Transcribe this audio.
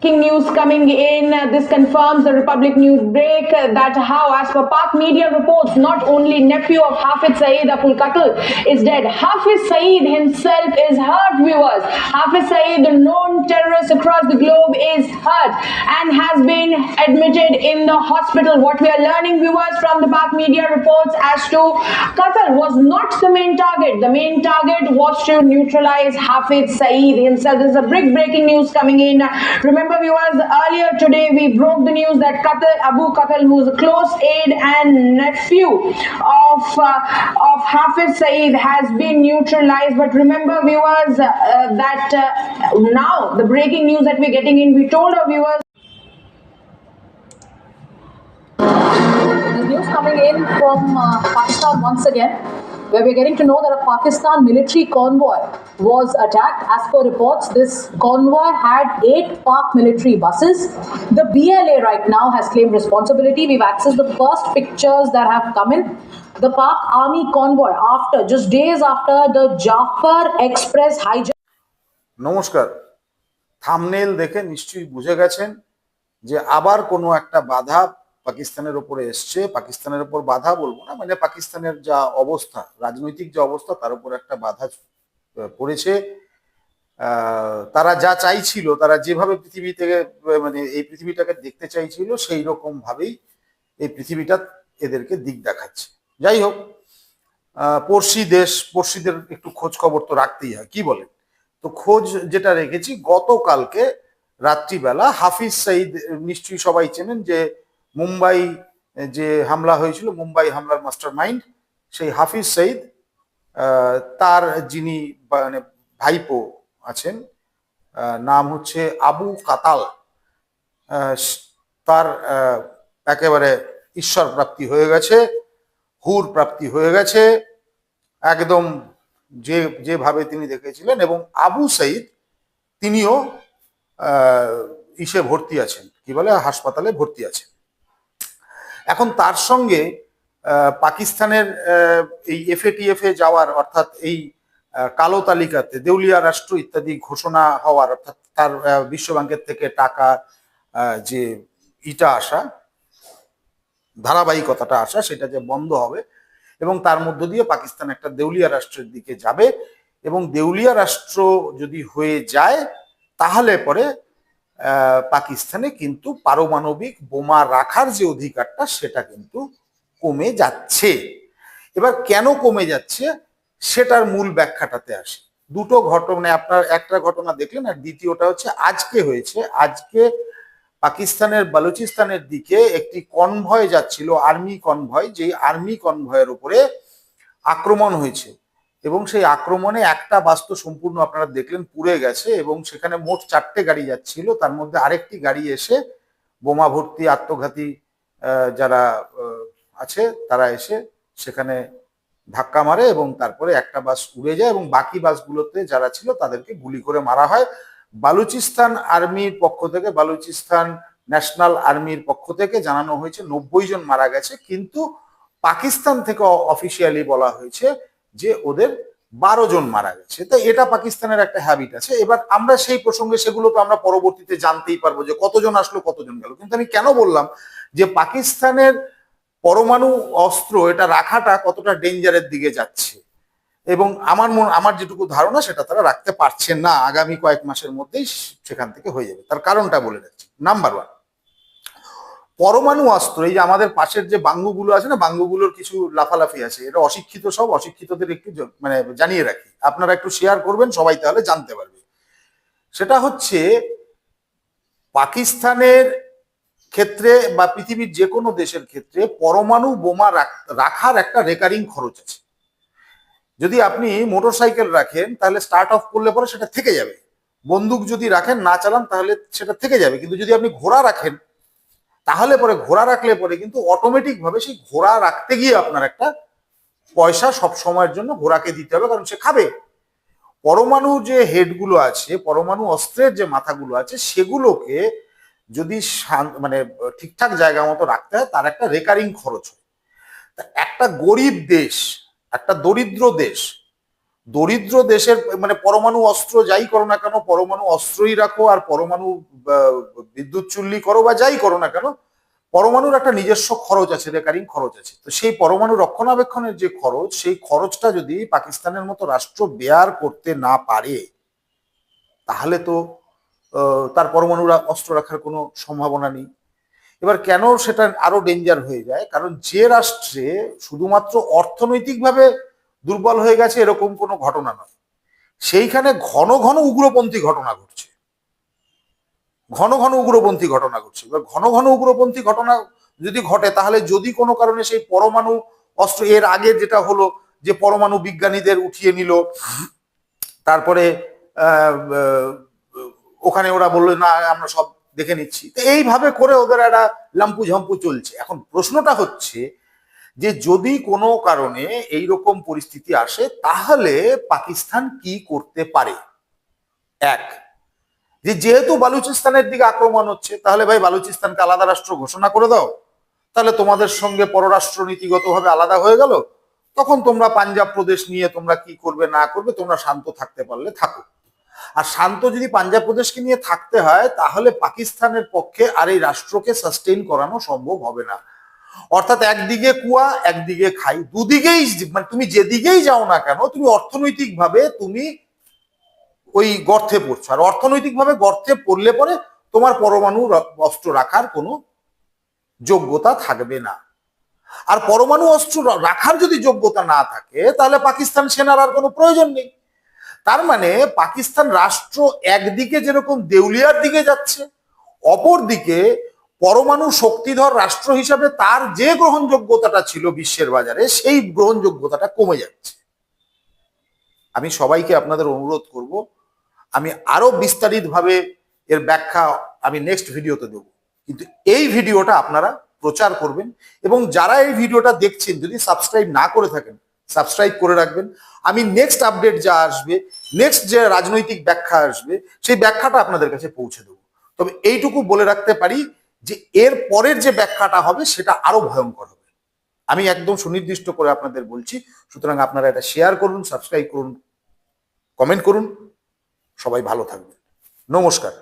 Breaking news coming in. This confirms the Republic News break that how, as per Pak media reports, not only nephew of Hafiz Saeed Abul Qatl is dead, Hafiz Saeed himself is hurt, viewers. Hafiz Saeed, the known terrorist across the globe, is hurt and has been admitted in the hospital. What we are learning, viewers, from the Pak media reports as to Qatl was not the main target. The main target was to neutralize Hafiz Saeed himself. This is a big breaking news coming in. Remember, viewers, earlier today we broke the news that Abu Qatl, who is a close aide and nephew of Hafiz Saeed, has been neutralized. But remember, viewers, that now the breaking news that we're getting in, we told our viewers. The news coming in from Pakistan once again, where we're getting to know that a Pakistan military convoy was attacked. As per reports, this convoy had 8 Pak military buses. The BLA right now has claimed responsibility. We've accessed the first pictures that have come in. The Pak army convoy, after just days after the Jafar Express hijack. নমস্কার, thumbnail দেখে নিশ্চয়ই বুঝে গেছেন যে আবার কোনো একটা বাধা পাকিস্তানের উপরে এসছে। পাকিস্তানের উপর বাধা বলবো না, মানে পাকিস্তানের যা অবস্থা, রাজনৈতিক যে অবস্থা, তার উপর একটা বাধা পড়েছে। তারা যা চাইছিল, তারা যেভাবে পৃথিবী থেকে মানে এই পৃথিবীটাকে দেখতে চাইছিল, সেই রকম ভাবেই এই পৃথিবীটা এদেরকে দিক দেখাচ্ছে। যাই হোক, পড়শি দেশ, পড়শিদের একটু খোঁজ খবর তো রাখতেই হয়, কি বলেন? তো খোঁজ যেটা রেখেছি, গতকালকে রাত্রিবেলা হাফিজ সঈদ, নিশ্চয়ই সবাই চেনেন, যে মুম্বাই যে হামলা হয়েছিল, মুম্বাই হামলার মাস্টার মাইন্ড, সেই হাফিজ সঈদ, তার যিনি মানে ভাইপো আছেন, নাম হচ্ছে আবু কাতাল, তার একেবারে ঈশ্বর প্রাপ্তি হয়ে গেছে, হুর প্রাপ্তি হয়ে গেছে, একদম যেভাবে তিনি দেখেছিলেন। এবং আবু সঈদ তিনিও ইসে ভর্তি আছেন, কি বলে, হাসপাতালে ভর্তি আছেন। এখন তার সঙ্গে পাকিস্তানের এই এফএটিএফ এ যাওয়ার, অর্থাৎ এই কালো তালিকাতে দেউলিয়া রাষ্ট্র ইত্যাদি ঘোষণা হওয়ার, অর্থাৎ তার বিশ্বব্যাংকের থেকে টাকা যে ইটা আসা, ধারাবাহিকতাটা আসা, সেটা যে বন্ধ হবে এবং তার মধ্য দিয়ে পাকিস্তান একটা দেউলিয়া রাষ্ট্রের দিকে যাবে। এবং দেউলিয়া রাষ্ট্র যদি হয়ে যায়, তাহলে পরে পাকিস্তানে কিন্তু পারমাণবিক বোমা রাখার যে অধিকারটা, সেটা কিন্তু কমে যাচ্ছে। এবার কেন কমে যাচ্ছে সেটার মূল ব্যাখ্যাটাতে আসে। দুটো ঘটনা, আপনার একটা ঘটনা দেখলেন, আর দ্বিতীয়টা হচ্ছে আজকে হয়েছে। আজকে পাকিস্তানের বালুচিস্তানের দিকে একটি কনভয় যাচ্ছিল, আর্মি কনভয়, যে আর্মি কনভয়ের উপরে আক্রমণ হয়েছে এবং সেই আক্রমণে একটা বাস তো সম্পূর্ণ আপনারা দেখলেন পুড়ে গেছে এবং সেখানে মোট 4টে গাড়ি যাচ্ছিল, তার মধ্যে আরেকটি গাড়ি এসে বোমা ভর্তি আত্মঘাতী যারা আছে তারা এসে সেখানে ধাক্কা মারে এবং তারপরে একটা বাস উড়ে যায় এবং বাকি বাসগুলোতে যারা ছিল তাদেরকে গুলি করে মারা হয়। বালুচিস্তান আর্মির পক্ষ থেকে, বালুচিস্তান ন্যাশনাল আর্মির পক্ষ থেকে জানানো হয়েছে 90 জন মারা গেছে, কিন্তু পাকিস্তান থেকে অফিসিয়ালি বলা হয়েছে যে ওদের 12 জন মারা গেছে। তো এটা পাকিস্তানের একটা হ্যাবিট আছে। এবার আমরা সেই প্রসঙ্গে, সেগুলো তো আমরা পরবর্তীতে জানতেই পারবো যে কতজন আসলো কতজন গেল। কিন্তু আমি কেন বললাম যে পাকিস্তানের পরমাণু অস্ত্র এটা রাখাটা কতটা ডেঞ্জারের দিকে যাচ্ছে, এবং আমার যেটুকু ধারণা সেটা তারা রাখতে পারছে না, আগামী কয়েক মাসের মধ্যেই সেখান থেকে হয়ে যাবে। তার কারণটা বলে যাচ্ছি। নাম্বার 1, পরমাণু অস্ত্র, এই যে আমাদের পাশের যে বাঙ্গুগুলো আছে না, বাঙ্গুগুলোর কিছু লাফালাফি আছে, এটা অশিক্ষিত, সব অশিক্ষিতদের একটু মানে জানিয়ে রাখি, আপনারা একটু শেয়ার করবেন, সবাই তাহলে জানতে পারবে। সেটা হচ্ছে পাকিস্তানের ক্ষেত্রে বা পৃথিবীর যে কোনো দেশের ক্ষেত্রে পরমাণু বোমা রাখার একটা রেকারিং খরচ আছে। যদি আপনি মোটরসাইকেল রাখেন তাহলে স্টার্ট অফ করলে পরে সেটা থেকে যাবে, বন্দুক যদি রাখেন না চালান তাহলে সেটা থেকে যাবে, কিন্তু যদি আপনি ঘোড়া রাখেন তাহলে পরে, ঘোড়া রাখলে পরে কিন্তু অটোমেটিক ভাবে সেই ঘোড়া রাখতে গিয়ে আপনার একটা পয়সা সব সময়ের জন্য ঘোড়াকে দিতে হবে, কারণ সে খাবে। পরমাণু যে হেডগুলো আছে, পরমাণু অস্ত্রের যে মাথাগুলো আছে, সেগুলোকে যদি মানে ঠিকঠাক জায়গা মতো রাখতে হয়, তার একটা রেকারিং খরচ হয়। একটা গরিব দেশ, একটা দরিদ্র দেশ দরিদ্র দেশের মানে পরমাণু অস্ত্র যাই করো না কেন, পরমাণু অস্ত্রই রাখো আর পরমাণু বিদ্যুৎ চুল্লি করো বা যাই করো না কেন, পরমাণুর একটা নিজস্ব খরচ আছে, রেকারিং খরচ আছে। তো সেই পরমাণু রক্ষণাবেক্ষণের যে খরচ, সেই খরচটা যদি পাকিস্তানের মতো রাষ্ট্র বেয়ার করতে না পারে, তাহলে তো তার পরমাণু অস্ত্র রাখার কোনো সম্ভাবনা নেই। এবার কেন সেটা আরো ডেঞ্জার হয়ে যায়, কারণ যে রাষ্ট্রে শুধুমাত্র অর্থনৈতিকভাবে দুর্বল হয়ে গেছে এরকম কোনো ঘটনা নয়, সেইখানে ঘন ঘন উগ্রপন্থী ঘটনা ঘটছে, ঘন ঘন উগ্রপন্থী ঘটনা ঘটছে। এবার ঘন ঘন উগ্রপন্থী ঘটনা যদি ঘটে, তাহলে যদি কোনো কারণে সেই পরমাণু অস্ত্র, এর আগে যেটা হলো যে পরমাণু বিজ্ঞানীদের উঠিয়ে নিল, তারপরে ওখানে ওরা বললো না আমরা সব দেখে নিচ্ছি, তো এইভাবে করে ওদের একটা লাম্পু ঝাম্পু চলছে। এখন প্রশ্নটা হচ্ছে যে যদি কোনো কারণে এইরকম পরিস্থিতি আসে, তাহলে পাকিস্তান কি করতে পারে। এক, যে যেহেতু বালুচিস্তানের দিকে আক্রমণ হচ্ছে, তাহলে ভাই বালুচিস্তানকে আলাদা রাষ্ট্র ঘোষণা করে দাও, তাহলে তোমাদের সঙ্গে পররাষ্ট্র নীতিগতভাবে আলাদা হয়ে গেল। তখন তোমরা পাঞ্জাব প্রদেশ নিয়ে তোমরা কি করবে না করবে, তোমরা শান্ত থাকতে পারলে থাকো। আর শান্ত যদি পাঞ্জাব প্রদেশকে নিয়ে থাকতে হয়, তাহলে পাকিস্তানের পক্ষে আর এই রাষ্ট্রকে সাস্টেইন করানো সম্ভব হবে না। অর্থাৎ একদিকে কুয়া একদিকে খাই, দুদিকেই মানে তুমি যেদিকেই যাও না কেন, তুমি অর্থনৈতিকভাবে তুমি ওই গর্তে পড়ছো। আর অর্থনৈতিকভাবে গর্তে পড়লে পরে তোমার পরমাণু অস্ত্র রাখার কোনো যোগ্যতা থাকবে না। আর পরমাণু অস্ত্র রাখার যদি যোগ্যতা না থাকে, তাহলে পাকিস্তান সেনার আর কোনো প্রয়োজন নেই। তার মানে পাকিস্তান রাষ্ট্র একদিকে যেরকম দেউলিয়ার দিকে যাচ্ছে, অপরদিকে পরমাণু শক্তিধর রাষ্ট্র হিসাবে তার যে গ্রহণযোগ্যতাটা ছিল বিশ্বের বাজারে, সেই গ্রহণযোগ্যতাটা কমে যাচ্ছে। আমি সবাইকে আপনাদের অনুরোধ করব, আমি আরো বিস্তারিতভাবে এর ব্যাখ্যা আমি নেক্সট ভিডিওতে দেব, কিন্তু এই ভিডিওটা আপনারা প্রচার করবেন। এবং যারা এই ভিডিওটা দেখছেন, যদি সাবস্ক্রাইব না করে থাকেন, সাবস্ক্রাইব করে রাখবেন। আমি নেক্সট আপডেট যা আসবে, নেক্সট যে রাজনৈতিক ব্যাখ্যা আসবে, সেই ব্যাখ্যাটা আপনাদের কাছে পৌঁছে দেবো। তবে এইটুকু বলে রাখতে পারি যে এর পরের যে ব্যাখ্যাটা হবে সেটা আরো ভয়ঙ্কর হবে, আমি একদম সুনির্দিষ্ট করে আপনাদের বলছি। সুতরাং আপনারা এটা শেয়ার করুন, সাবস্ক্রাইব করুন, কমেন্ট করুন। সবাই ভালো থাকবেন। নমস্কার।